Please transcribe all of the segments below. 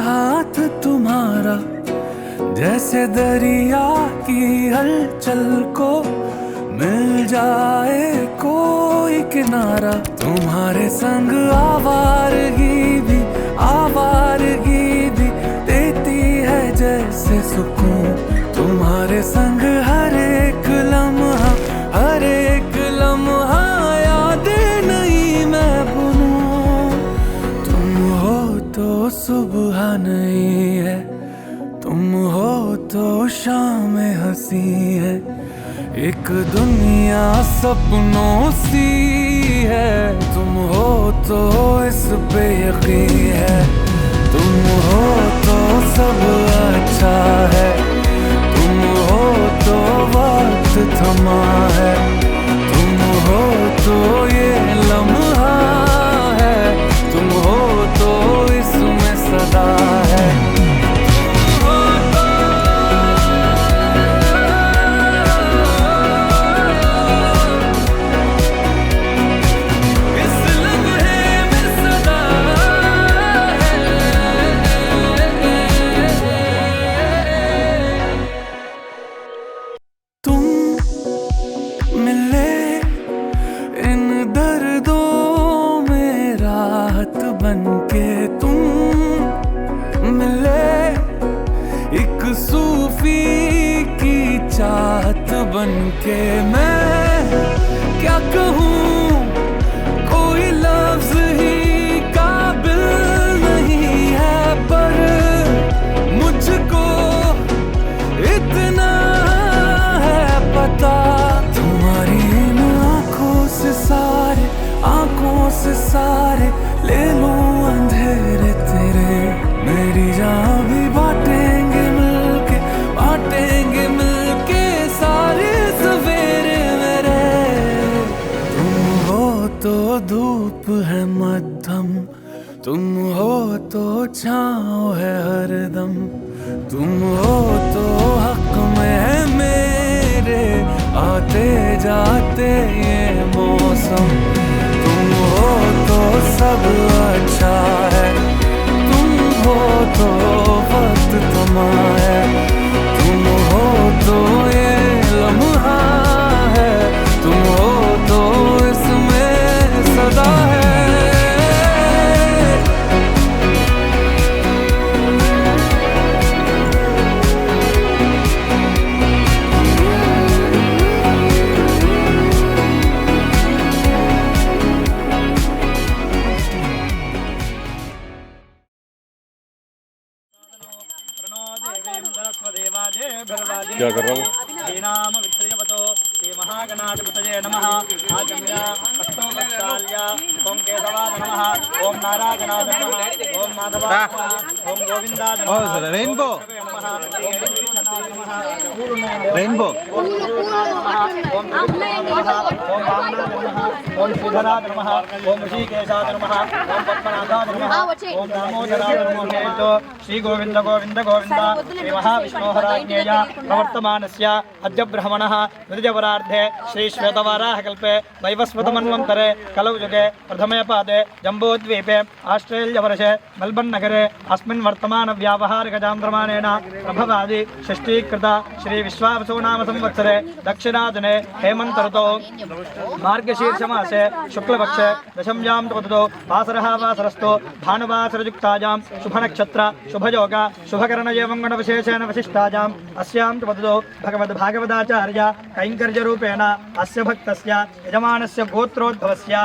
हाथ तुम्हारा जैसे दरिया की हलचल को मिल जाए कोई किनारा। तुम्हारे संग आवारगी भी देती है जैसे सुकून। तुम्हारे संग हर एक लम्हा यादें नहीं मैं भूलूं। तुम हो तो सुबह नहीं है, तुम हो तो शाम हंसी है। एक दुनिया सपनों सी है, तुम हो तो इस पे यकीन है। तुम हो तो सब अच्छा है, तुम हो तो वक्त थमा है। तुम हो तो ये लम्हा है, तुम हो तो इसमें सदा है। बनके तुम मिले एक सूफी की चाहत बनके। मैं क्या कहूँ, कोई लफ्ज ही काबिल नहीं है, पर मुझको इतना है पता। तुम्हारी इन आंखों से सारे ले लूं अंधेरे तेरे। मेरी जान भी बांटेंगे मिलके सारे सवेरे मेरे। तुम हो तो धूप है मध्यम, तुम हो तो छाँव है हरदम। तुम हो तो हक में है मेरे आते जाते ये मौसम। तुम हो तो सब अच्छा है, तुम हो तो वक्त थमा है। तुम हो तो ये लम्हा है, तुम हो तो इसमें सदा है। क्या कर रहा हूँ? महागणाधिपतये नमः। आचम्य हस्तोपक्षाल्य ओम केशवाय नमः, ओम नारायणाय नमः, ओम माधवाय नमः, ओम गोविंदाय नमः। रेनबो रेनबो ओम ओम श्रीधराय नमः, ओम ऋषिकेशाय नमः, ओम पद्मनाभाय नमः, ओम दामोदराय नमः। तो श्री गोविंद गोविंद गोविंद श्री महाविष्णोहराज्ञेय प्रवर्तमानस्य अद्य ब्रह्मणः द्वितीयवरार्धे श्री श्वेतवाराहकल्पे वैवस्वतमन्वन्तरे कलौयुगे प्रथमे पादे जम्बूद्वीपे आस्ट्रेलियावर्षे मेल्बर्न् नगरे अस्मिन् वर्तमान व्यावहारिकचान्द्रमानेन प्रभवादि षष्ठीकृत श्री विश्वावसु नाम संवत्सरे दक्षिणादिने हेमन्त ऋतौ मार्गशीर्षमासे शुक्लपक्षे दशम्यां ततो वासरः वासरस्तु भानुवासरयुक्तायां शुभनक्षत्र शुभयोग शुभकरणजीवङ्गुणविशेषेण विशिष्टायाम् अस्यां ततो भगवद्भागवताचार्य कैङ्कर्यरूपेण अस्य भक्तस्य यजमानस्य गोत्रोद्भवस्य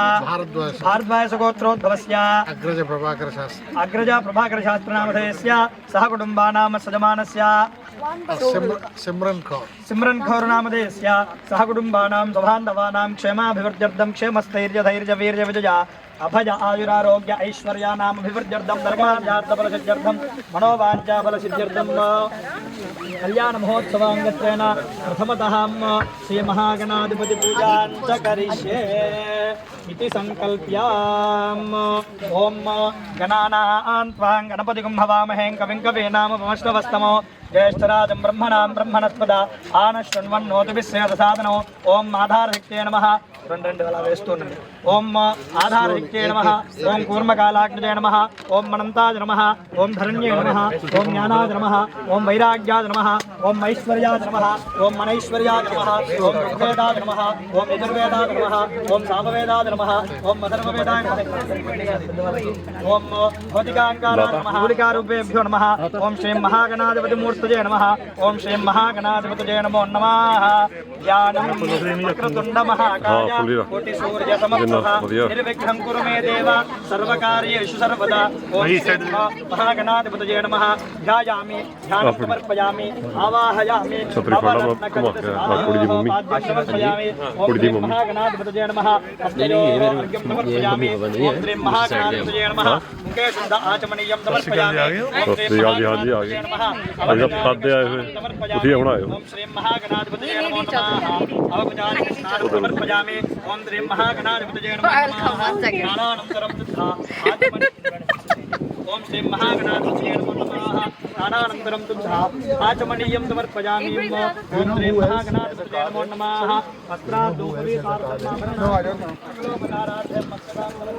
भारद्वाजस्य गोत्रोद्भवस्य अग्रज प्रभाकर शास्त्री नामधेयस्य सह कुटुम्बानां सजमानस्य सिमरन कौर नामधेयस्य सह कुटुम्बानां सबान्धवानां क्षेमाभिवृद्ध्यर्थं क्षेमस्थैर्यधैर्यवीर्य विजया अभय आयुरारोग्य ऐश्वर्यानाम अभिवृद्ध्यर्थं धर्मार्जार्थफलसिद्ध्यर्थं मनोवाञ्छाफलसिद्ध्यर्थं कल्याण महोत्सवाङ्गत्वेन प्रथमतः श्री महागणाधिपति पूजां च करिष्ये इति संकल्प्याम्। ओम गणानां त्वां गणपतिं हवामहे कविं कवीनामुपमश्रवस्तमो ज्येष्ठराजं ब्रह्मणां ब्रह्मणस्पदा आनशृण्वन्नोतिभिः सेदसादनो ओम माधारशक्त्यै नमः। రెండు అలా వేస్తున్నాను. ఓం ఆధారశక్తే నమః, ఓం కూర్మకాలాగ్నిజే నమః, ఓం మనంతాయ నమః, ఓం ధరణ్యే నమః, ఓం జ్ఞానాయ నమః, ఓం వైరాగ్యాయ నమః, ఓం ఐశ్వర్యాయ నమః, ఓం మనైశ్వర్యాయ నమః, ఓం ఋగ్వేదాయ నమః, ఓం యజుర్వేదాయ నమః, ఓం సామవేదాయ నమః, ఓం అథర్వవేదాయ నమః, ఓం భౌతికాంకారాయ నమః, మూలికారూపేభ్యో నమః, ఓం శ్రీం మహాగణాధిపతి మూర్తయే నమః, ఓం శ్రీం మహాగణాధిపతయే నమో నమః. ధ్యానం వక్రతుండ మహాకాయ కోటి సూర్య సమప్రభ నిర్విఘ్నం కురు మే దేవ సర్వకార్యేషు సర్వదా. ఓం శ్రీం మహాగణాధిపతయే నమః. ధ్యాయామి ధ్యానం సమర్పయామి ఆవాహయామి సమర్పయామి. ఓం శ్రీం మహాగణాధిపతయే నమః. అర్ఘ్యం సమర్పయామి. ఓం శ్రీం మహాగణాధిపతయే నమః. ముఖే శుద్ధ ఆచమనీయం సమర్పయామి. ఓం శ్రీం మహాగణాధిపతయే నమః. ఓం శ్రీం మహాగణాధిపతయే నమో నమః. అవపచారిక స్నానం సమర్పయామి. ఓం శ్రీం మహాగణాధిపతయే నమో నమః. స్నానానంతరం దుఃఖా ఆచమని. ఓం శ్రీం మహాగణాధిపతయే నమో నమః. స్నానానంతరం దుఃఖా ఆచమనీయం సమర్పయామి. ఓం శ్రీం మహాగణాధిపతయే నమో నమః.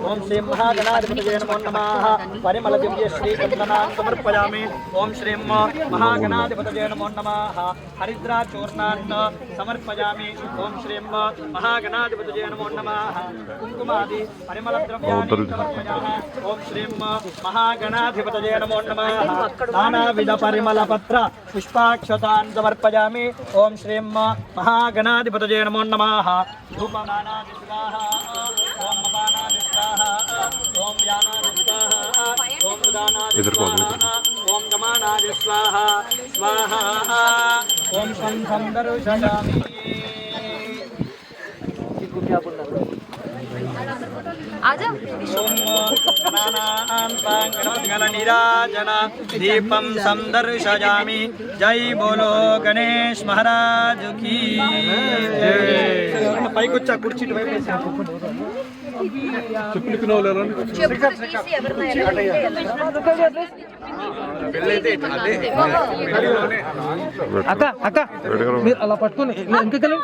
ఓం శ్రీం మహాగణాధిపతయే నమో నమః. పరిమళ దివ్య శ్రీ చందనాన్ని సమర్పయామి. ఓం శ్రీం మహాగణాధిపతయే నమో నమః. హరిద్రా చూర్ణాన్ని సమర్పయామి. ఓం శ్రీం మహాగణాధిపతయే నమో నమః. కుంకుమాది పరిమళ ద్రవ్యాన్ని సమర్పయామి. ఓం శ్రీం మహాగణాధిపతయే నమో నమః. నానావిధ పరిమళ పత్ర పుష్పాక్షతాన్ సమర్పయామి. ఓం శ్రీం మహాగణాధిపతయే నమో నమః. ధూపదానాది స్వాహా. ఓం మపానాది స్వాహా. ఓం యానాది స్వాహా. ఓం ఉదానాది స్వాహా. ఓం గమానాది స్వాహా స్వాహా. ఓం సందర్శయామి. నీరాజన దీపం సందర్శయామి. జై బోలో గణేష్ మహారాజు కీ జై. పైకొచ్చా కుర్చీ అక్క అక్క మీరు అలా పట్టుకొని ఇంకెళ్ళి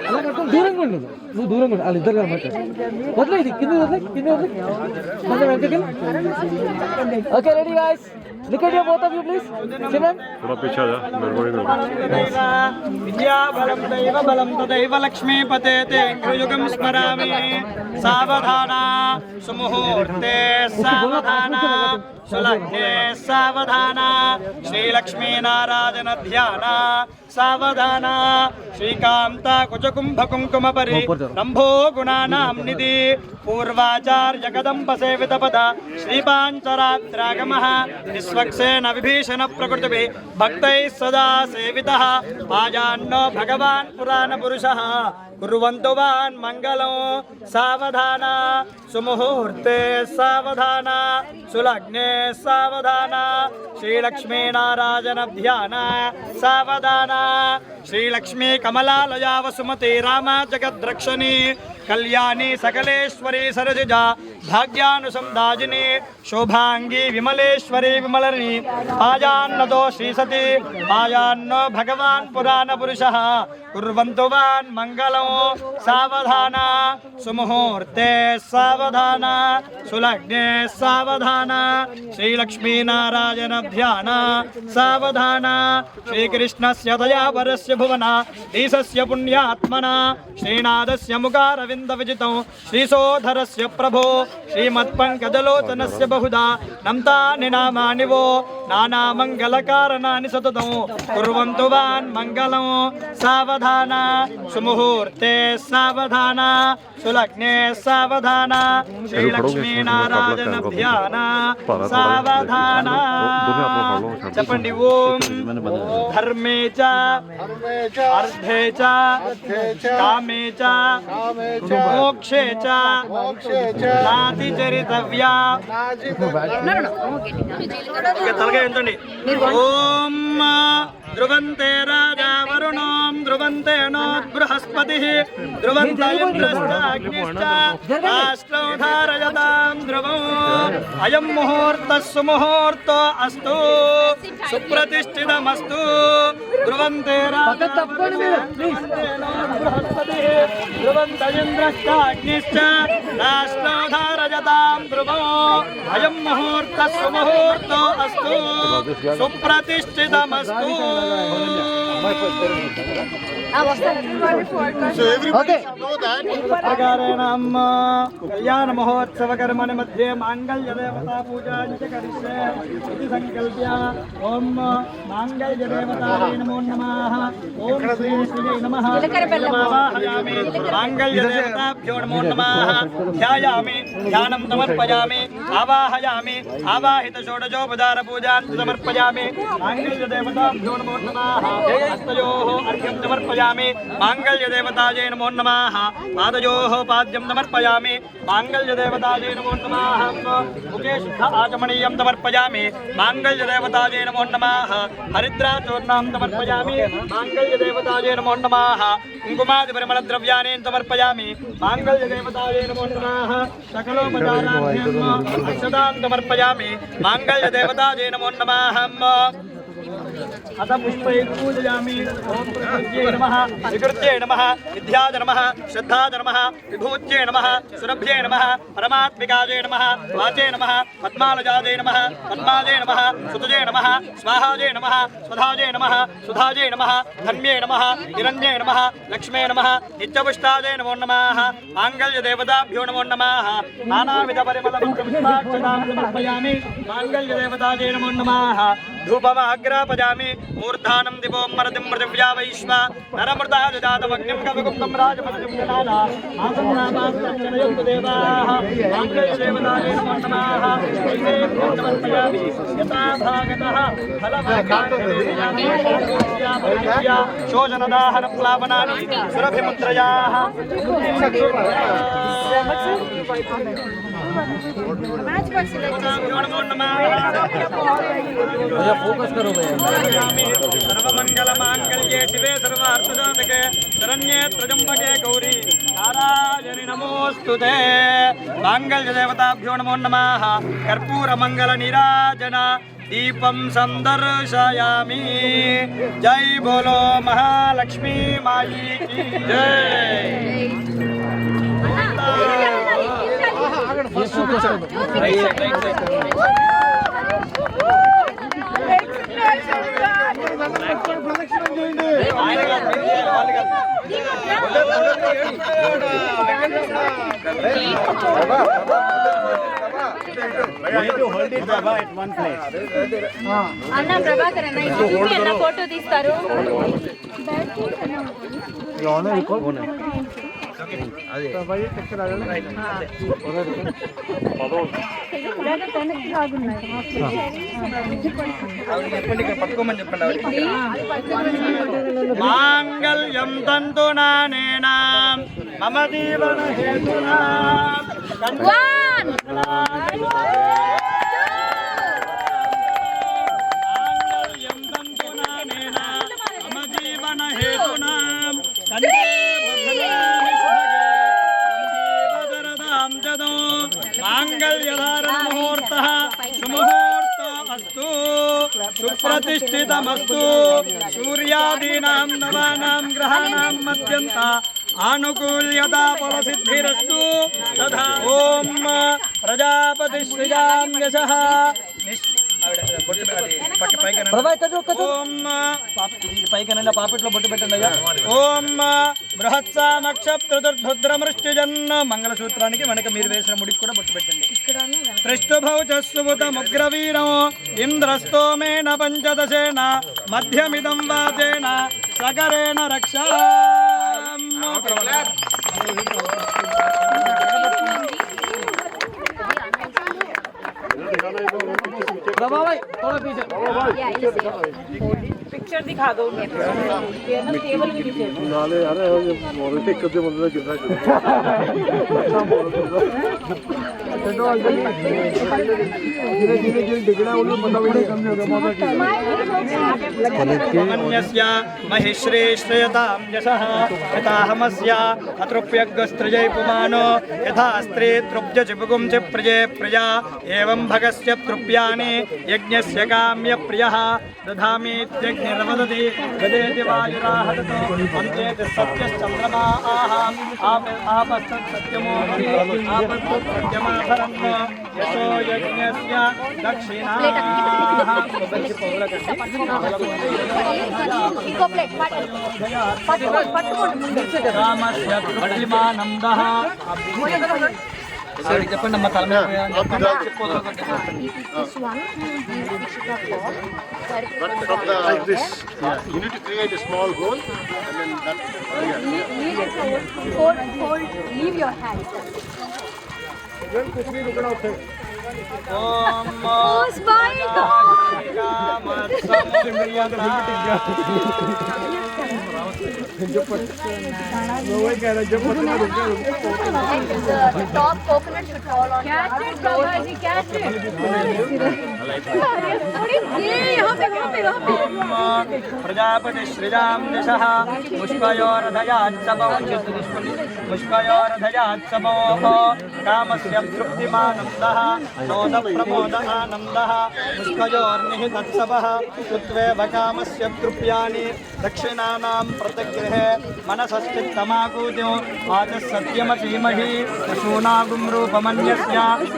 అలా పట్టుకొని దూరంగా ఉండదు. నువ్వు దూరంగా ఉండు. వాళ్ళు ఇద్దరు కనబడతారు. వదిలే ఇది కింద వదిలే కింద వదిలే కొంచెం వెనకకెళ్ళి. Okay ready guys. Look at your both of you please. Simran. थोड़ा पीछे आ जा मेरे को नहीं विद्या बलं दैव बलं तदैव लक्ष्मीपते ते युगं स्मरामि. सावधाना सुमुहूर्ते सावधाना सुलग्ने सावधाना श्रीलक्ष्मी नारायण ध्याना सावधाना श्रीकांत कुचकुंभ कुंकुम परि रंभो गुणानां निधि पूर्वाचार्य कदंब सेवित पद श्रीपांचरात्रागमः निस्वक्षेण विभीषण प्रकृतिभिः भक्तैः सदा सेवितः आजान्नो भगवान् पुराण पुरुषः कुर्वन्तु वान् मंगलं. सावधाना सुमुहूर्ते सावधाना सुलग्ने सावधाना श्रीलक्ष्मी नारायण ध्याना सावधाना श्रीलक्ष्मी कमलालया वसुमती रामा जगद्रक्षणी कल्याणी सकलेश्वरी सरसिजा भाग्यानुसंदाजिनी शोभांगी विमलेश्वरी विमलनी आजान्नदो श्रीसती आजान्नो भगवान् पुराण पुरुषः कुर्वन्तु वान् मंगलं. सावधाना सुमुहूर्ते सावधाना सुलग्ने सावधाना श्रीलक्ष्मी नारायण ध्याना सावधाना श्रीकृष्णस्य दयावरस्य भुवना ईशस्य पुण्यात्मना श्रीनाथस्य मुखारविन्द विजितं श्रीसोधरस्य प्रभो श्रीमत्पङ्कजलोचनस्य बहुधा नम्तानि नामानि वो नानामङ्गलकारणानि सततं कुर्वन्तु वान् मङ्गलं. सावधाना सुमुहूर्ते सावधाना सुलग्ने सावधाना श्रीलक्ष्मी नारायण ध्याना सावधाना. చెప్పండి. ఓం ధర్మే చ అర్థే చ కామే చ మోక్షే చ నాతి చరితవ్యా. తలగా ఎంతండి. ఓం ధ్రువంతే రాజా వరుణోం ధ్రువంతే నో బృహస్పతి ధ్రువంత ఇంద్రశ్చాగ్నిశ్చ రాష్ట్రౌ ధారయతాం ధ్రువం. అయం ముహూర్తః సుముహూర్తో అస్తు సుప్రతిష్ఠితమస్తు ध्रुवन्ते ध्रुवन्तरिन्द्रश्चाग्निश्च राष्ट्रोधारजतां ध्रुवो अयं मुहूर्तः सुमुहूर्तो अस्तु सुप्रतिष्ठितमस्तु कल्याण महोत्सव कर्मणि मध्ये मांगल्य देवता पूजा करिष्ये इति संकल्प्य ओम मांगल्य देवतायै नमो नमः ओम श्री श्री नमः आवाहयामि मांगल्य देवताभ्यो नमो नमः ध्यायामि ध्यानं समर्पयामि आवाहयामि आवाहित षोडशोपचार पूजां समर्पयामि मांगल्य देवताभ्यो नमो नमः हस्तयोः अर्घ्यं समर्पयामि मांगल्य देवतायै नमो नमः पादयोः पाद्यं समर्पयामि मांगल्य देवतायै नमो नमः मुखे शुद्ध आचमनीयं समर्पयामि मांगल्य देवतायै नमो नमः हरिद्राचूर्णं समर्पयामि मांगल्य देवतायै नमो नमः कुङ्कुमादिपरिमलद्रव्याणि समर्पयामि मांगल्य देवतायै नमो नमः सकलोपचारार्थ्यं अक्षतां समर्पयामि मांगल्य देवतायै नमो नमः अथ पुष्पैः पूजयामि ओम प्रकृत्यै नमः विकृत्यै नमः विद्याय नमः श्रद्धाय नमः विभूत्यै नमः सुरभ्यै नमः परमात्मिकायै नमः वाचे नमः पद्मालजायै नमः पद्मायै नमः सुतजे नमः स्वाहायै नमः स्वधायै नमः सुधायै नमः धन्ये नमः हिरण्ये नमः लक्ष्मे नमः नित्यपुष्टायै नमो नमः मांगल्य देवताभ्यो नमो नमः नानाविध परिमलपुष्पाक्षतां समर्पयामि मांगल्य देवतायै नमो नमः धूपमाग्रापयामि मूर्धानं दिवो मरतिं पृथिव्या वैश्वा नरमृता ददातमग्निं कविगुप्तं राजपतिं जनाना आसन्नामास्तञ्जनयुक्त देवाः माङ्गल्यदेवतायै नमो नमः नैवेद्यं समर्पयामि यथा भागतः फलभाग्यदेव्या शोषणदाहनप्लावनानि सुरभिमुद्रयाः नमो नमः फोकस करो सर्वमंगल मांगल्ये शिवे सर्वार्थसाधके शरण्ये त्र्यंबके गौरी नारायणि नमोस्तुते मांगल्य देवताभ्यो नमो नमः कर्पूर मंगल नीराजन दीपं संदर्शयामि जय बोलो महालक्ष्मी माई की जय అన్న ప్రభాకర్ అన్న చూపి అన్న ఫోటో తీస్తారు పట్టుకోమని చెప్పండి మాంగళ్యం తంతునానేన మమ జీవన హేతునా మాంగళ్యం తంతునానేన మమ జీవన హేతునా मांगल्यधारण मुहूर्तः सुमुहूर्तो अस्तु सुप्रतिष्ठितमस्तु सूर्यादीनां नवानां ग्रहाणां मध्यन्त आनुकूल्यता फलसिद्धिरस्तु तथा ओम प्रजापति श्रीराम यशः ఓం బృహత్సామక్షప్రదుర్భద్రమృష్టిజన్న మంగళసూత్రానికి వెనక మీరు వేసిన ముడికి కూడా బొట్టు పెట్టండి త్రిష్టుభౌచస్సుభుతముగ్రవీరం ఇంద్రస్తోమేన పంచదశేన మధ్యమిదం వాచేన సగరేణ రక్షా प्रभा भाई थोड़ा पीछे पिक्चर दिखा दो टेबल के पीछे नाले अरे मोरे टेक करते मतलब कितना अन्यस्य महिश्रेष्ठयतां यशः यथाहमस्य अतृप्यग्रस्त्रजय पुमानो यथा स्त्री तृप्य चिपुगुं च प्रजे प्रजा एवं भगस्य तृप्यानि यज्ञस्य काम्य प्रियः दधामीत्यग्निर्वदति वदेति वायुराहततो अन्ते सत्यश्चन्द्रमाः आपस्तत्सत्यमो आपस्तत्सत्यमाभरन् यशो यज्ञस्य दक्षिणाः రామస్య తృప్తిమానందః చెప్పండి అమ్మ తల like this. You need to create a small hole and then that. Leave your hand. Om Oh my top coconut should fall on catch it Babaji catch it ये यहाँ पे प्रजापति श्रीराम दिशः मुष्कयोरधयात्सवो मुष्कयोरधयात्सवोः कामस्य तृप्तिमानन्दः नोदप्रमोद आनन्दः मुष्कयोर्निहितत्सवः कृत्वेव कामस्य तृप्यानि दक्षिणानां प्रतिगृहे मनसश्चित्तमाकूत्यो आचः सत्यमसीमहि पशूनागुं रूपमन्यस्य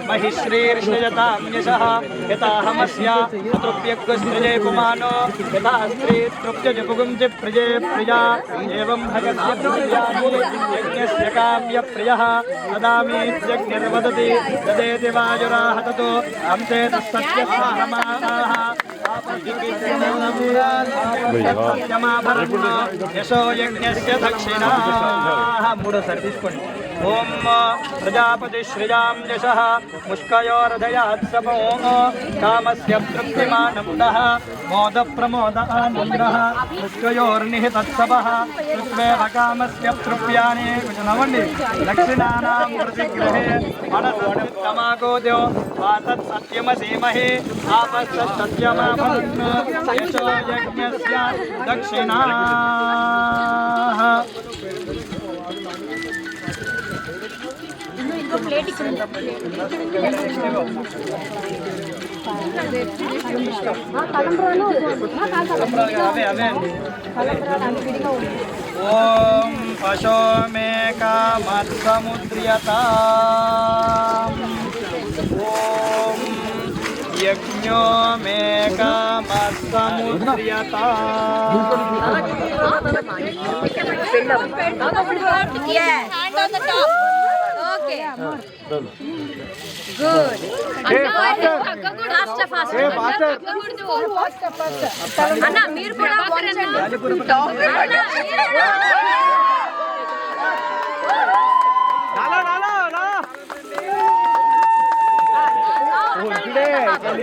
महिश्रीर्षयतां यशः यथाहमस्य अतृप्यग्रस्त्रजे पुमानो यथा स्त्री तृप्य जपुगुं च प्रजे प्रजा एवं भगस्य तृप्यानि यज्ञस्य काम्य प्रियः ददामीत्यग्निर्वदति ददेति वायुराहततो अंते तत्सत्यमाः यशो यज्ञस्य दक्षिणाः मूढोसाరి తీసుకోండి ఓం ప్రజాపతి శ్రీయాం యశః ముష్కయోరధయాత్సవో కామస్య తృప్తిమానందః మోద ప్రమోద ఆనందః ముష్కయోర్నిహితత్సవః కృత్వేవ కామస్య తృప్యాని నవండి దక్షిణానాం ప్రతిగ్రహే మనసమాగోద్యో వాతత్ సత్యమసీమహి ఆపస్తత్ సత్యమాభవన్ యశో యజ్ఞస్య దక్షిణాః इनको प्लेट ही करूँगा ओम पशो मे कामत्समुद्र्यता ओम यज्ञो मे कामत्समुद्र्यता hand on the top okay good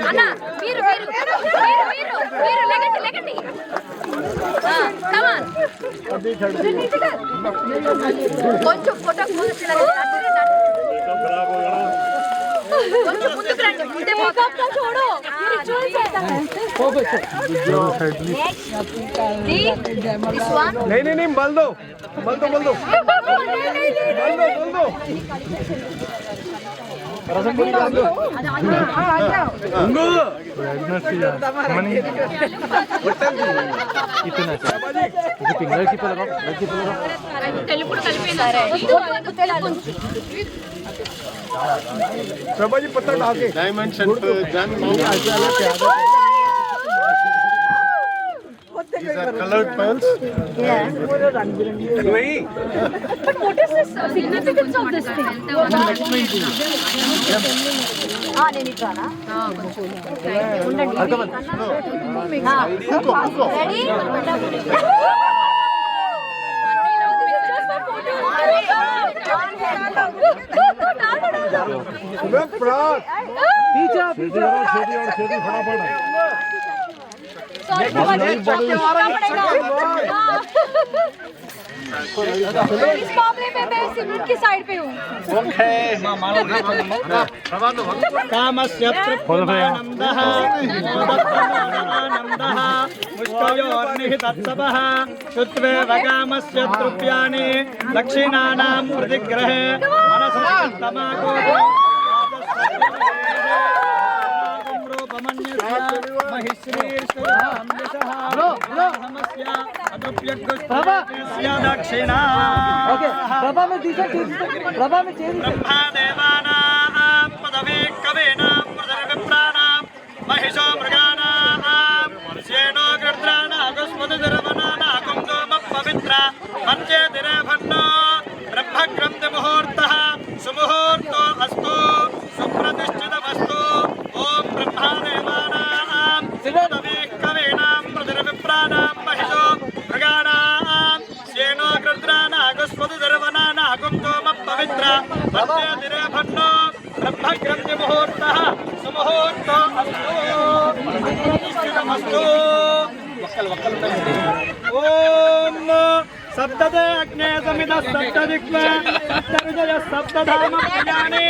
అన్న మీరు కూడా అన్న మీరు లెగండి కొంచెం ఫోటో కొంచెం ముందుకు రండి ముందే చూడు नहीं बल दो తెలుపు కలిపేది प्रभा जी पत्ता डाके Diamonds and these are colored pearls. वही But what is the significance of this thing? నేను ఇట్లానా రెడీ इस मामले में मैं सिमरन की साइड पे हूँ। कामस्य तृप्तिमानन्दः मोदप्रमोदानन्दः मुष्टयोर्निहितत्सवः श्रुत्वेव कामस्य तृप्यानि दक्षिणानां प्रतिग्रहे मनसस्तमागो दक्षिणा प्रभा में दीजिए प्रभा में चेंज ब्रह्मदेवानां पदवी कवीनां मृदविप्राणां महिषो मृगाणां श्येनो गृध्राणागुस्मधुर्वनानां कुङ्कुमपवित्रा मन्ये दिने भन्नो ब्रह्मग्रन्थि मुहूर्तः सुमुहूर्तो अस्तु सुप्रतिष्ठितमस्तु ॐ ब्रह्मदेवानां पदवी कवीनां मृदविप्राणां महिषो मृगाणां श्येनो गृध्राणागुस्मधुर्वनानां कुङ्कुमपवित्रा मन्ये दिने भन्नो ब्रह्मग्रन्थि मुहूर्तः सुमुहूर्तो अस्तु प्रतिष्ठितमस्तु ओम सप्तदे अग्ने समित सप्तदिक्वा सप्तविजय सप्तधाम प्रियाणि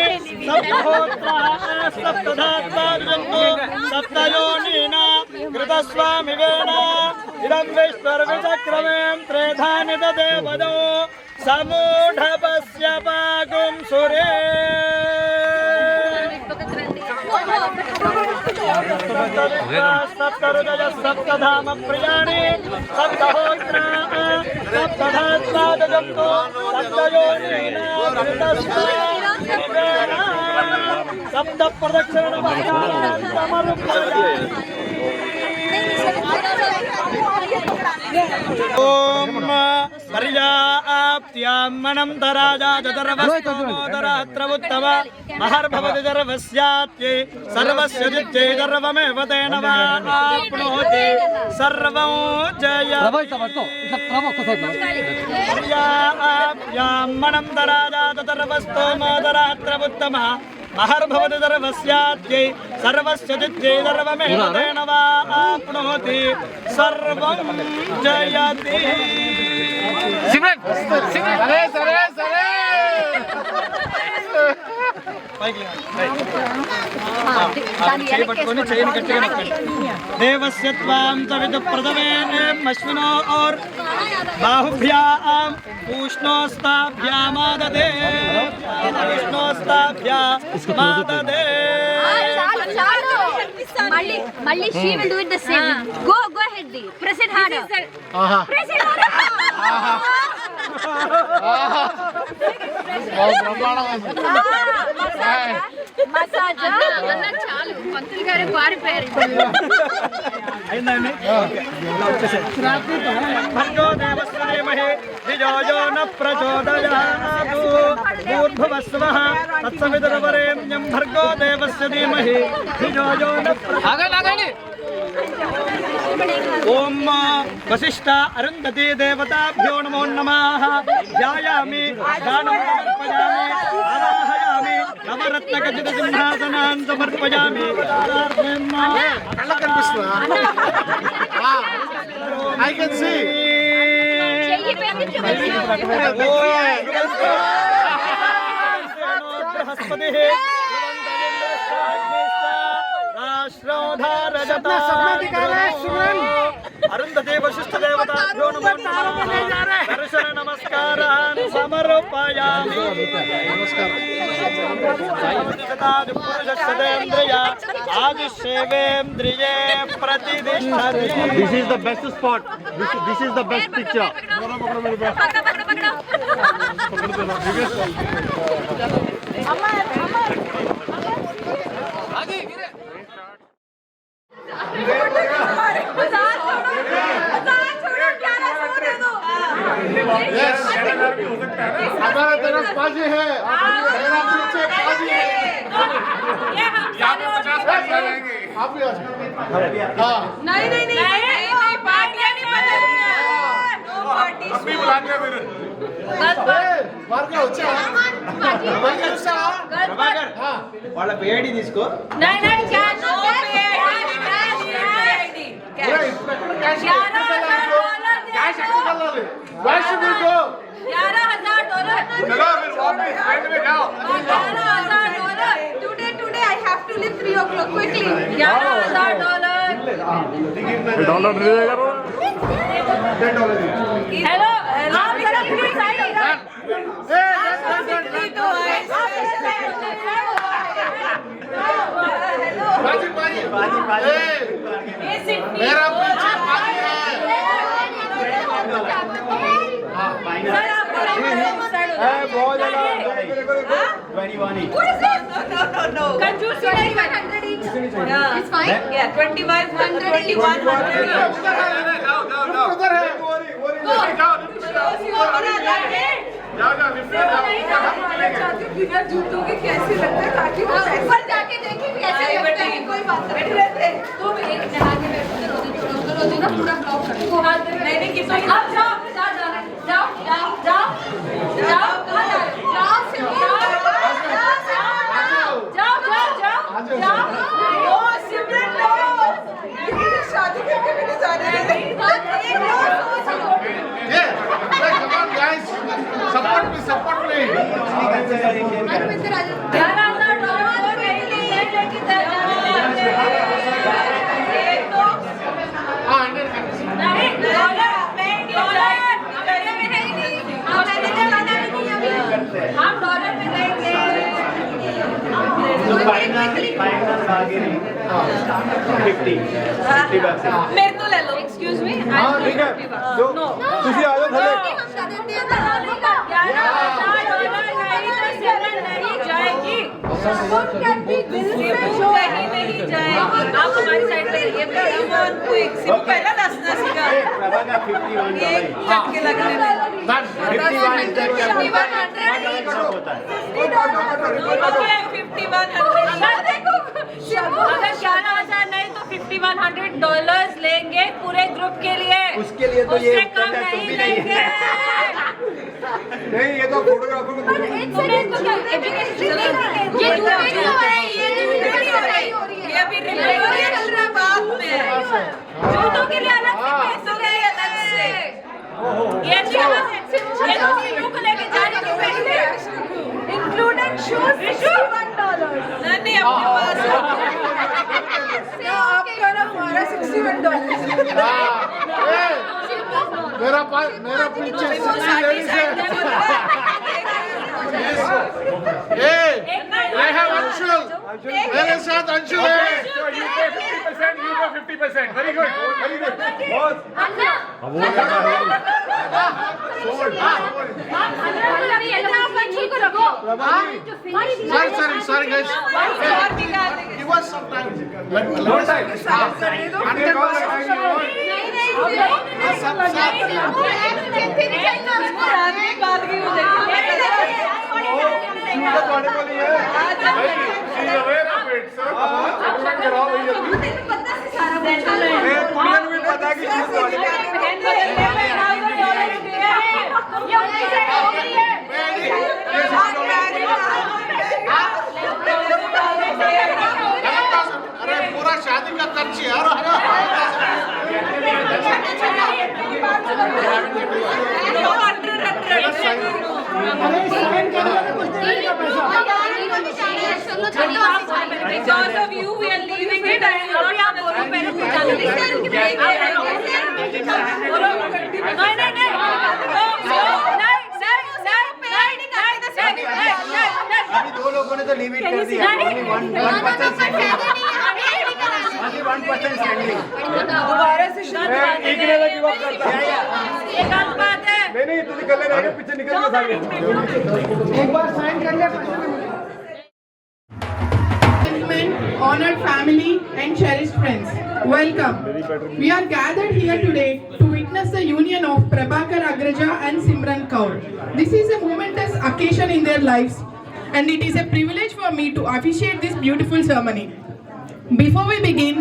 सप्तहोत्रा सप्तधात्तार्यन्तु सप्तयोनिना कृतस्वामिवेन इदं विश्वर्विचक्रमें त्रेधानि तदेवदो समूढपस्य पागुं सुरे सप्तहृदय सप्तधाम प्रियाणि सप्तहोत्रा सप्तधात्तादजन्तु सप्तयोनिना सप्त प्रदक्षिणमस्कारान् समर्पयामि ओम पर्याप्त्यां मनन्तराजा जदर्वस्तोमोदरात्रवुत्तम महर्भवति दर्वस्यात्यै सर्वस्य जित्यै दर्वमेव तेन वा आप्नोति सर्वं जयति पर्याप्त्यां मनन्तराजा जदर्वस्तोमोदरात्रवुत्तम महर्भवति दर्वस्यात्यै सर्वस्य जित्यै दर्वमेव तेन वा आप्नोति सर्वं जयति सिमरन देवस्य त्वां तविद प्रथमेन अश्विनो और बाहुभ्यां पूष्णोस्ताभ्यामाददे पूष्णोस्ताभ्यामाददे Malli, she will do it the same. Go ahead, Dee. Press it harder. Press it harder. Massage. అన్న చాలు పంతులు గారు పారిపోయారు. అయిందండి భర్గో దేవస్య ధీమహి ధియో యో న ప్రచోదయాత్ భూర్భువస్వః తత్సవితుర్వరేణ్యం భర్గో దేవస్య ధీమహి ధియో యో న ఆగండి ఓం వశిష్ఠ అరుంధతి దేవతాభ్యో నమో నమః ధ్యాయామి దానం సమర్పయామి ఆవాహయామి నవరత్నఖచిత సింహాసనాన్ సమర్పయామి కళ్ళకు కనిపిస్తుందా? I can see. చెయ్యి పెంచి బృహస్పతిః अरुंधति वशिष्ठ देवताभ्यो नमो नमः दर्शन नमस्कारान् समर्पयामि आदिसेवेन्द्रिये प्रतिष्ठति. This is the best spot. This is the best picture. हमारा तरफ बाजी है, मेरा पीछे बाजी है. आप भी आ जाओ. हाँ. नहीं पार्टियां नहीं बदलनी है. अभी बुला दिया मेरे. मार के వచ్చా? ప్రభాకర్ వాళ్ళ పేడి తీసుకో. नहीं कैश कैश कैश $11,000 मिलेगा वो। हेलो आप जरा प्लीज साइड हो जाओ मेरा पीछे खाली है। बहुत ज्यादा No. Confused 2100 each. Yeah. It's fine. Yeah, 2100 each. 2100 जूतों के कैसे लगते हैं ताकि वो ऊपर जाके देखें भी ऐसे लगता है कोई बात नहीं रहते तुम एक नहा के बैठो रोज ना पूरा ब्लॉक कर दो नहीं किसी आप जाओ जाओ जाओ जाओ जाओ जाओ जाओ जाओ ओ सिमरन लो शादी करके भी नहीं जा रहे हैं Come on guys, support me. हम डॉलर में देंगे मेरे तो ले लो एक्सक्यूज मी ठीक है जो तुझे आ जाओ थले नहीं जाएगी नहीं जाएगी आप हमारी साइड पे रहिए पहला दसना सीखा चटके लगने में अगर 11,000 नहीं तो $5,100 लेंगे पूरे ग्रुप के लिए उसके लिए तो ये कम नहीं लेंगे नहीं ये तो फोटोग्राफर को ये अभी रिलेट चल रहा बात में जूतों के लिए अलग से पैसों के लिए अलग से ये लोग को लेके जाने के पैसे इंक्लूडिंग शूज $61 नहीं अपने पास आपका ना हमारा $61 मेरा पीछे I have Anshul. मेरे साथ अंशुल है। You pay 50%, you pay 50%. Very good. Sorry guys. Give us some time. अरे पूरा शादी का खर्च यार Because of you, we are leaving it. अभी दो लोगों ने तो लिमिट कर दिया only 1% standing दोबारा से शुरू एक जगह गिव अप करता है ये गलत बात है नहीं तू निकल ले रहेगा पीछे निकल के भागे एक बार साइन कर ले Honored family and cherished friends, welcome. We are gathered here today to witness the union of Prabhakar Agraja and Simran Kaur. This is a momentous occasion in their lives, and it is a privilege for me to officiate this beautiful ceremony. Before we begin,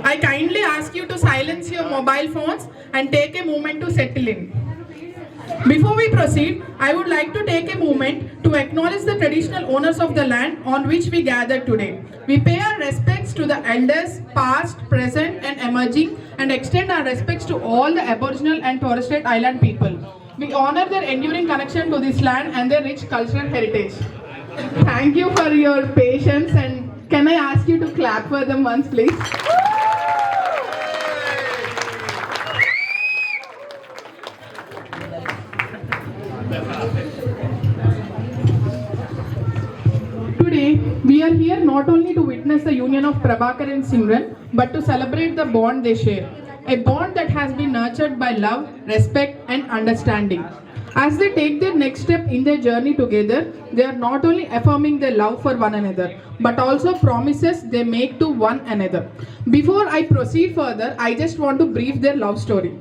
I kindly ask you to silence your mobile phones and take a moment to settle in. Before we proceed, I would like to take a moment to acknowledge the traditional owners of the land on which we gather today. We pay our respects to the elders, past, present and emerging, and extend our respects to all the Aboriginal and Torres Strait Island people. We honor their enduring connection to this land and their rich cultural heritage. Thank you for your patience and Can I ask you to clap for them once, please? Today, we are here not only to witness the union of Prabhakar and Simran, but to celebrate the bond they share. A bond that has been nurtured by love, respect, and understanding. As they take their next step in their journey together, they are not only affirming their love for one another, but also promises they make to one another. Before I proceed further, I just want to brief their love story.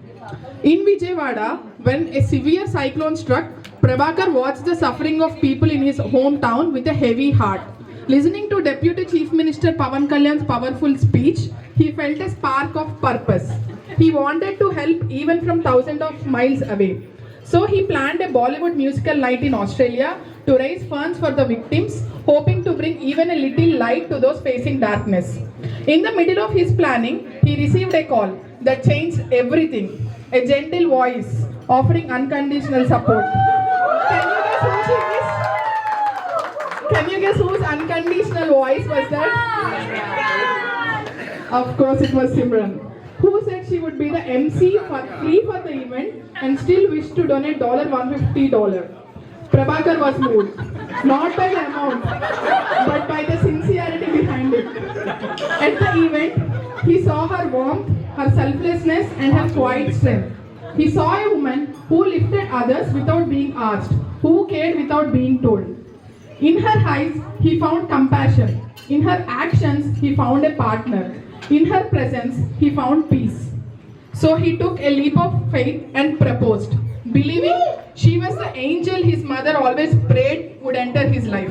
In Vijayawada, when a severe cyclone struck, Prabhakar watched the suffering of people in his hometown with a heavy heart. Listening to Deputy Chief Minister Pawan Kalyan's powerful speech, he felt a spark of purpose. He wanted to help even from thousands of miles away. So he planned a Bollywood musical night in Australia to raise funds for the victims, hoping to bring even a little light to those facing darkness. In the middle of his planning, he received a call that changed everything. A gentle voice offering unconditional support. Can you guess who she is? Can you guess whose unconditional voice was that? Of course, it was Simran, who said she would be the MC free for the event and still wished to donate $150. Prabhakar was moved, not by the amount, but by the sincerity behind it. At the event, he saw her warmth, her selflessness, and her quiet strength. He saw a woman who lifted others without being asked, who cared without being told. In her eyes, he found compassion. In her actions, he found a partner. In her presence, he found peace. So he took a leap of faith and proposed, believing she was the angel his mother always prayed would enter his life.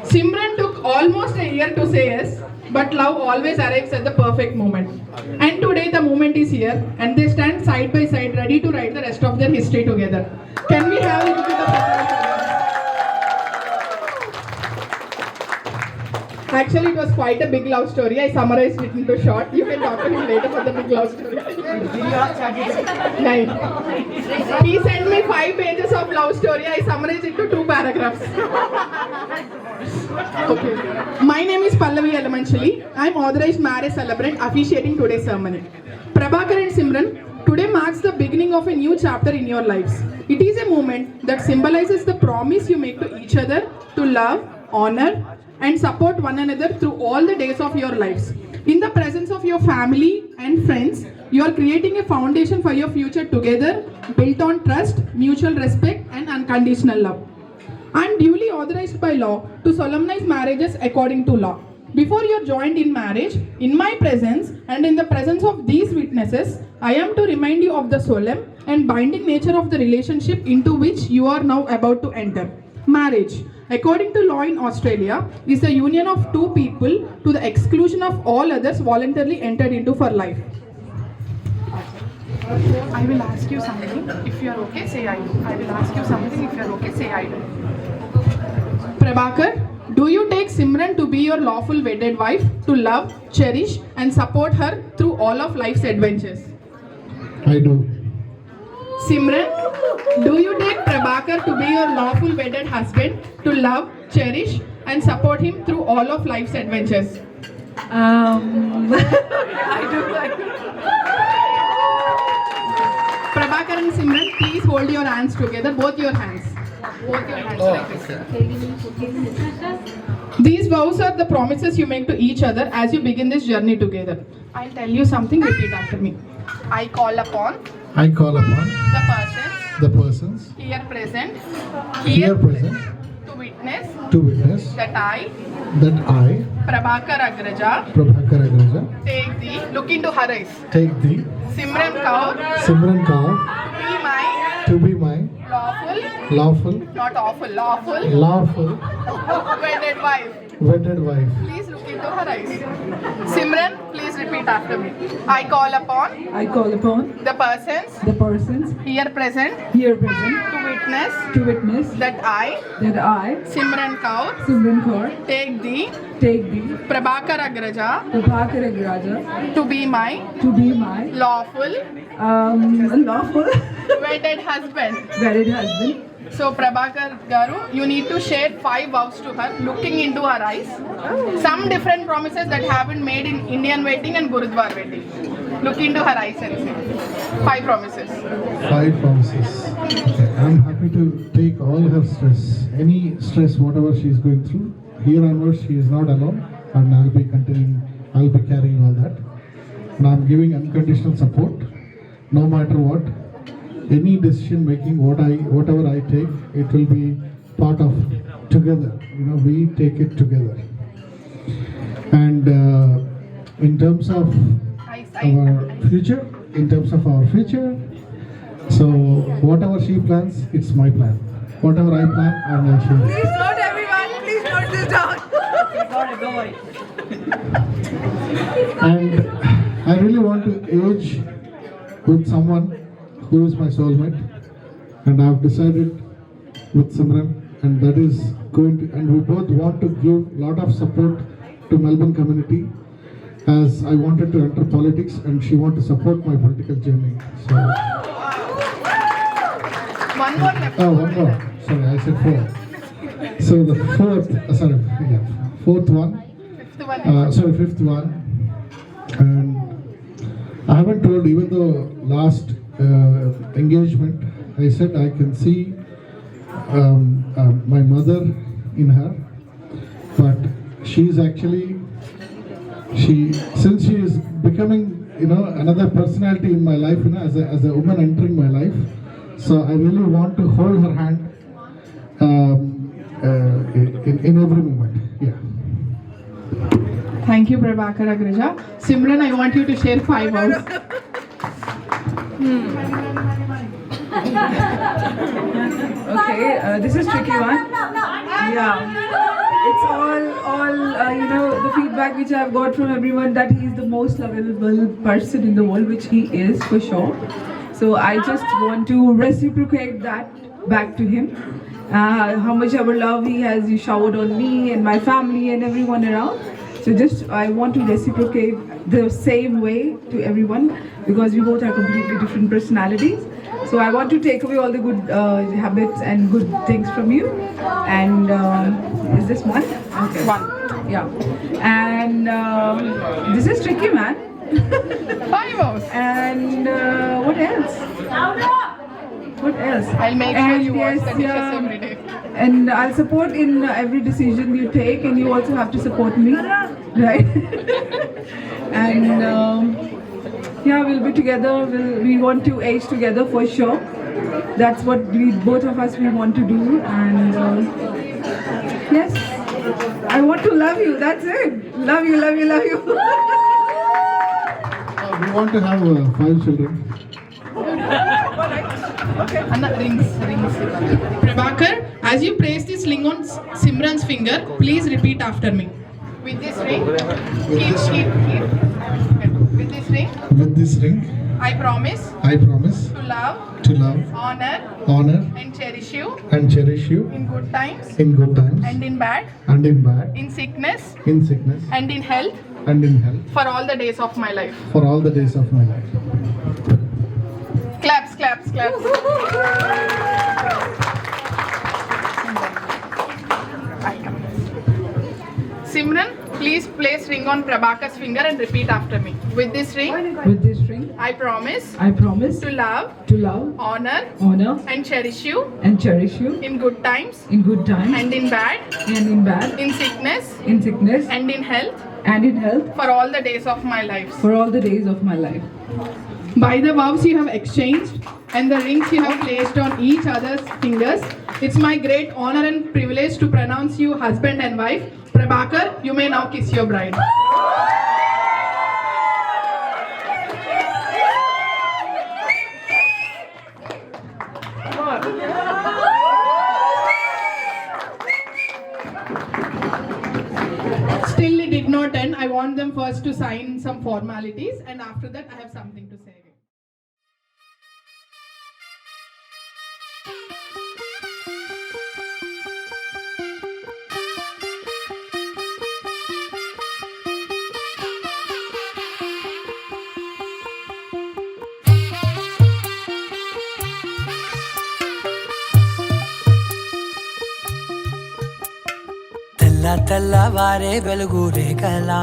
Simran took almost a year to say yes, but love always arrives at the perfect moment. And today the moment is here, and they stand side by side ready to write the rest of their history together. Can we have a look at the photos? Actually, it was quite a big love story. I summarized it into short. You can talk to him later for the big love story. 9. He sent me 5 pages of love story. I summarized it to 2 paragraphs. Okay. My name is Pallavi Alamanchali. I am authorized marriage celebrant officiating today's ceremony. Prabhakar and Simran, today marks the beginning of a new chapter in your lives. It is a moment that symbolizes the promise you make to each other to love, honor, and support one another through all the days of your lives. In the presence of your family and friends, you are creating a foundation for your future together, built on trust, mutual respect, and unconditional love. I am duly authorized by law to solemnize marriages according to law. Before you are joined in marriage, in my presence and in the presence of these witnesses, I am to remind you of the solemn and binding nature of the relationship into which you are now about to enter. Marriage, according to law in Australia, is the union of 2 people to the exclusion of all others voluntarily entered into for life. I will ask you something. If you are okay, say I do. I will ask you something. If you are okay, say I do. Prabhakar, do you take Simran to be your lawful wedded wife, to love, cherish, and support her through all of life's adventures? I do. Simran, do you take Prabhakar to be your lawful wedded husband, to love, cherish, and support him through all of life's adventures? I do. Prabhakar and Simran, please hold your hands together, both your hands. Both your hands like this. These vows are the promises you make to each other as you begin this journey together. I'll tell you something, repeat after me. I call upon the persons here present to witness that I Prabhakar Agraja take thee, look into her eyes, Simran Kaur to be my lawful not awful, lawful wedded wife. Please look into her eyes. Simran, please repeat after me. I call upon the persons here present to witness that I Simran Kaur take thee Prabhakar Agraja to be my lawful wedded husband So Prabhakar Garu, you need to share 5 vows to her, looking into her eyes. Some different promises that have been made in Indian wedding and Gurudwara wedding. Look into her eyes and say 5 promises. 5 promises. Okay. I'm happy to take all her stress, any stress, whatever she is going through. Here onwards, she is not alone, and I'll be carrying all that. And I'm giving unconditional support, no matter what. Any decision making, whatever I take, it will be part of together. We take it together. And in terms of our future, so whatever she plans, it's my plan. Whatever I plan, I'm not sure. Please note everyone, please note this down. Don't worry. And I really want to age with someone who is my soulmate, and I've decided with Simran, and that is going to, and we both want to give a lot of support to Melbourne community, as I wanted to enter politics and she wanted to support my political journey. So, One more left. one more. Sorry, I said 4. So the fourth one. Fifth one. And I haven't told, even though last engagement, I said I can see my mother in her, but she's actually, since she is becoming, another personality in my life, as a woman entering my life, so I really want to hold her hand in every moment. Yeah. Thank you, Prabhakar Agraja. Simran, I want you to share 5 vows. Okay, this is tricky one. Yeah, it's all the feedback which I've got from everyone, that he is the most lovable person in the world, which he is for sure. So I just want to reciprocate that back to him. How much ever love he has showered on me and my family and everyone around. So I want to reciprocate the same way to everyone, because we both have completely different personalities. So I want to take away all the good habits and good things from you. And is this one? Okay. 1. Yeah. And this is tricky, man. 5 vows. And what else? What else? I'll make sure you watch the dishes every day. And I'll support in every decision you take, and you also have to support me, right? And yeah, we'll be together. We want to age together for sure. That's what both of us want to do. And yes, I want to love you. That's it. Love you, love you, love you. We want to have 5 children. Okay. And rings. Prabhakar, as you place this ring on Simran's finger, please repeat after me. With this ring, keep. With this ring, I promise to love, honor, and cherish you in good times, and in bad, in sickness, and in health, for all the days of my life. Claps. Simran, please place ring on Prabhakar's finger and repeat after me. With this ring, I promise to love, honor, and cherish you in good times, and in bad, in sickness, and in health, for all the days of my life. By the vows you have exchanged and the rings you have placed on each other's fingers, it's my great honor and privilege to pronounce you husband and wife. Prabhakar, you may now kiss your bride. Still it did not end. I want them first to sign some formalities, and after that I have something to say. తెల్లవారే వెలుగు రేఖలా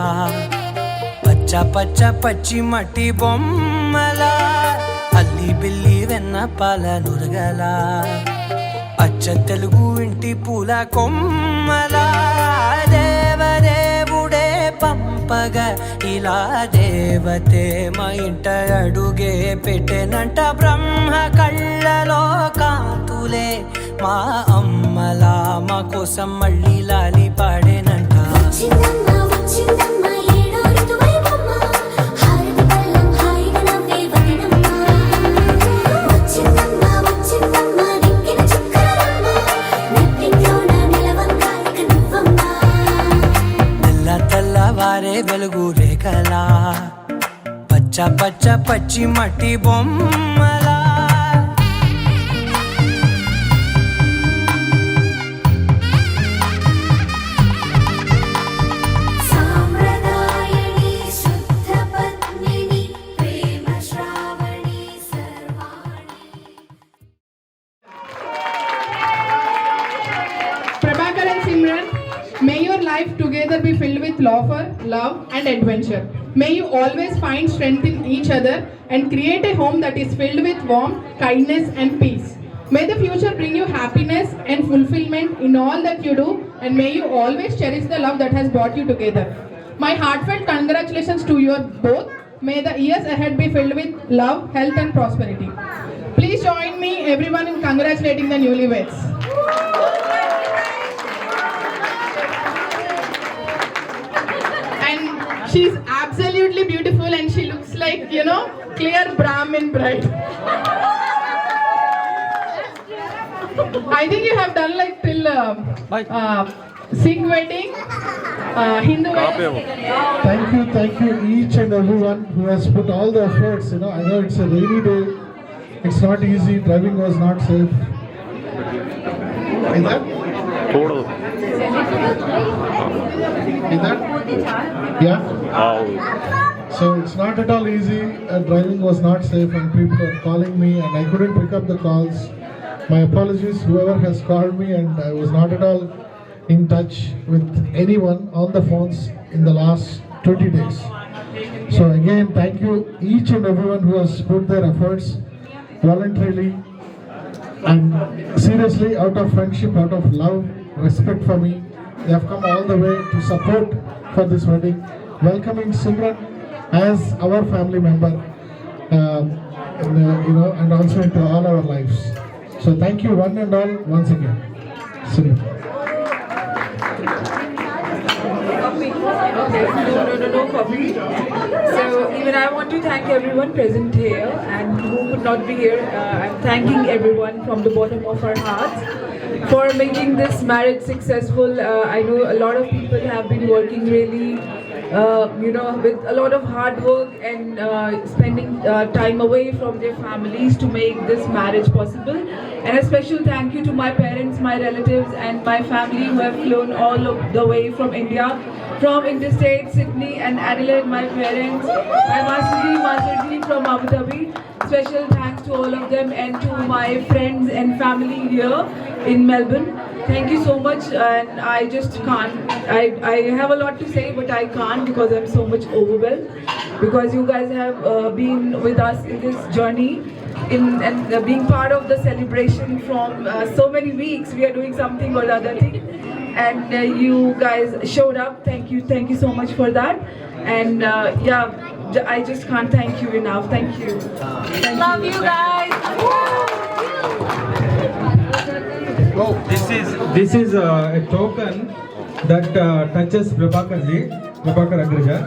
పచ్చ పచ్చ పచ్చి మట్టి బొమ్మల అల్లి బిల్లి వెన్న పాల నురగల అచ్చ తెలుగు ఇంటి పూల కొమ్మల దేవదేవుడే పంపగా ఇలా దేవతే మా ఇంట అడుగే పెట్టెనంట బ్రహ్మ కళ్ళలో కాంతులే మా అమ్మలా మా కోసం మళ్ళీ లాలి పాడేనంట తెల్లవారే వెలుగు రేఖలా పచ్చ పచ్చ పచ్చి మట్టి బొమ్మలా Prabhakar and Simran, may your life together be filled with laughter, love and adventure. May you always find strength in each other and create a home that is filled with warmth, kindness and peace. May the future bring you happiness and fulfillment in all that you do, and may you always cherish the love that has brought you together. My heartfelt congratulations to you both. May the years ahead be filled with love, health and prosperity. Please join me everyone in congratulating the newlyweds. And she's absolutely beautiful and she looks like, you know, clear Brahmin bride. I think you have done like till Sikh wedding, Hindu wedding. Thank you each and everyone who has put all the efforts. You know, I know it's a rainy day. It's not easy. Driving was not safe. Is that? Is that? Yeah. So it's not at all easy. Driving was not safe, and people are calling me, and I couldn't pick up the calls. My apologies, whoever has called me, and I was not at all in touch with anyone on the phones in the last 20 days. So again, thank you each and everyone who has put their efforts voluntarily and seriously out of friendship, out of love, respect for me. They have come all the way to support for this wedding. Welcoming Simran as our family member, and also into all our lives. So thank you one and all once again. Simran. No coffee. So even I want to thank everyone present here and who could not be here. I'm thanking everyone from the bottom of our hearts for making this marriage successful. I know a lot of people have been working really, with a lot of hard work and spending time away from their families to make this marriage possible. And a special thank you to my parents, my relatives and my family who have flown all the way from India, from interstate, Sydney and Adelaide, my parents, my Masarji from Abu Dhabi. Special thanks to all of them and to my friends and family here in Melbourne. Thank you so much, and I just can't. I have a lot to say, but I can't because I'm so much overwhelmed. Because you guys have been with us in this journey, and being part of the celebration from so many weeks. We are doing something or the other thing, and you guys showed up. Thank you so much for that. And I just can't thank you enough. Thank you. Love you guys. This is a token that touches Prabhakar Agraja.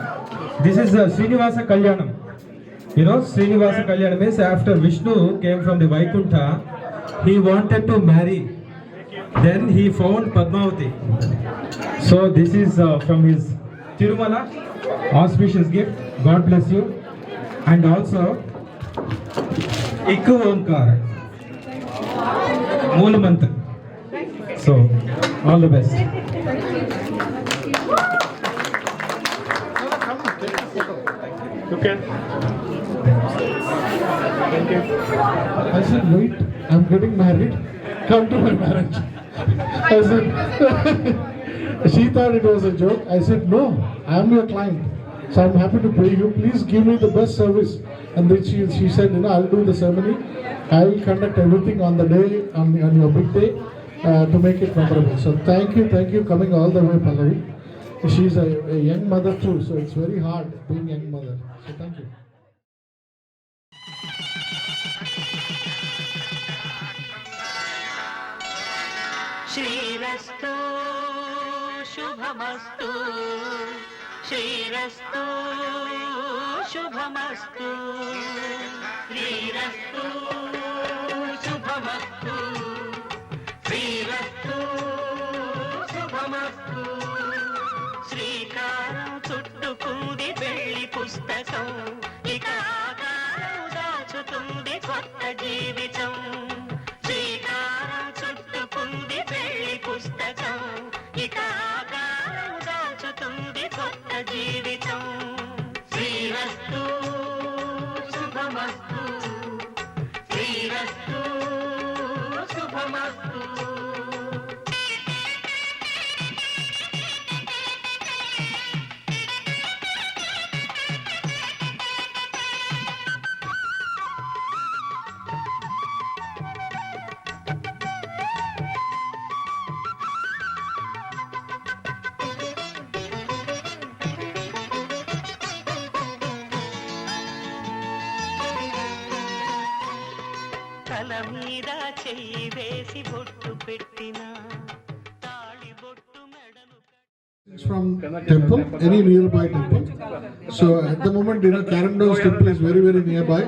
This is Srinivasa Kalyanam. You know, Srinivasa Kalyanam is after Vishnu came from the Vaikuntha, he wanted to marry. Then he found Padmavati. So this is from his Tirumala, auspicious gift. God bless you. And also Ikku Omkar, Mool Mantra. So all the best. Okay. Thank you. I said, wait, I'm getting married. Come to my marriage. I said, She thought it was a joke. I said, no, I am your client. So I'm happy to pay you. Please give me the best service. And then she said, I'll do the ceremony. I will conduct everything on the day, on your big day, to make it memorable. So thank you coming all the way, Pallavi. She's a young mother too, so it's very hard being a young mother. So thank you. Shrivastu Shubhamastu Shrivastu Shubhamastu Shrivastu Shubhamastu Shrivastu Shubhamastu Srikaram చుట్టుకుంది పెళ్లి పుస్తకం ఇక ఆకారం దాచుతుంది కొత్త జీవితం శ్రీకారం చుట్టుకుంది పెళ్లి పుస్తకం ఇక ఆకారం దాచుతుంది కొత్త జీవితం శ్రీరస్తు శుభమస్తు శ్రీరస్తు శుభమస్తు తల మీద చెయ్యి వేసి బొట్టు పెట్టిన తాళి బొట్టు మెడలు It's from temple, any nearby temple. So at the moment, Karamdon's temple is very, very nearby,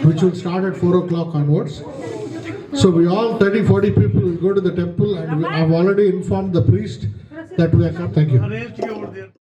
which will start at 4 o'clock onwards. So we all 30-40 people will go to the temple, and I've already informed the priest that we are coming. Thank you.